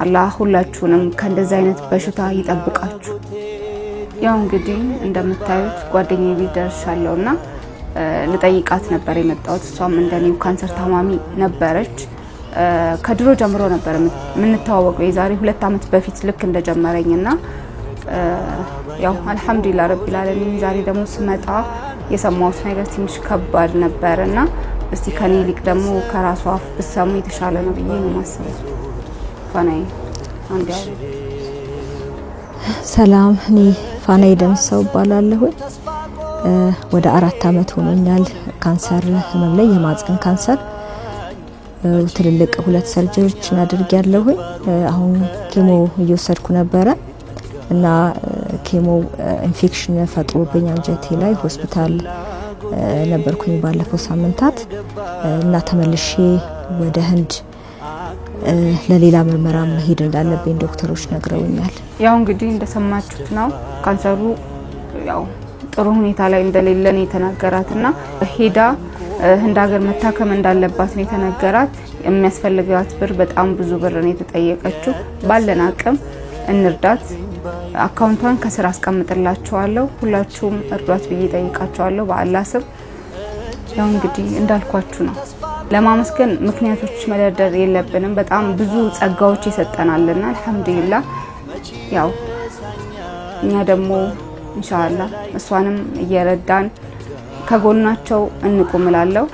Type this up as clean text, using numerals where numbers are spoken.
አላህ ሁላችሁንም ከእንደዚህ አይነት በሽታ ይጠብቃችሁ። ያው እንግዲህ እንደምታዩት ጓደኛዬ ቤት ደርሻለሁና ልጠይቃት ነበር የመጣሁት። እሷም እንደኔው ካንሰር ታማሚ ነበረች። ከድሮ ጀምሮ ነበር የምንተዋወቀው የዛሬ 2 አመት በፊት ልክ እንደጀመረኝና ያው አልহামዱሊላህ ረቢል ዓለሚን ዛሬ ደግሞ ስመጣ የሰማሁት ነገር ትንሽ ከባድ ነበርና እስቲ ከኔ ልክ ደግሞ ከራሷ አፍ ብሰሙ የተሻለ ነው ብዬ ነው ማስበው። ፋናይ አንዴ ሰላም እኔ ፋናይ ደምሰው ባላለሁ ወደ 4 አመት ሆኖኛል ካንሰር ህመም ላይ የማጽን ካንሰር ትልልቅ 2 ሰርጀሪዎችን አድርጌያለሁ። አሁን ኬሞ እየወሰድኩ ነበረ እና ኬሞ ኢንፌክሽን ፈጥሮብኝ አንጀቴ ላይ ሆስፒታል ነበርኩኝ ባለፈው ሳምንታት እና ተመልሼ ወደ ህንድ ለሌላ ምርመራ መሄድ እንዳለብኝ ዶክተሮች ነግረውኛል። ያው እንግዲህ እንደሰማችሁት ነው ካንሰሩ ያው ጥሩ ሁኔታ ላይ እንደሌለ የተነገራትና ሄዳ ህንድ ሀገር መታከም እንዳለባት ነው የተነገራት። የሚያስፈልጋት ብር በጣም ብዙ ብር ነው የተጠየቀችው። ባለን አቅም እንርዳት። አካውንቷን ከስራ አስቀምጥላችኋለሁ። ሁላችሁም እርዷት ብዬ ጠይቃችኋለሁ በአላህ ስም። ያው እንግዲህ እንዳልኳችሁ ነው። ለማመስገን ምክንያቶች መደርደር የለብንም። በጣም ብዙ ጸጋዎች ይሰጠናልና አልহামዱሊላህ። ያው እኛ ደግሞ ኢንሻአላህ እሷንም እየረዳን ከጎናቸው እንቆምላለን።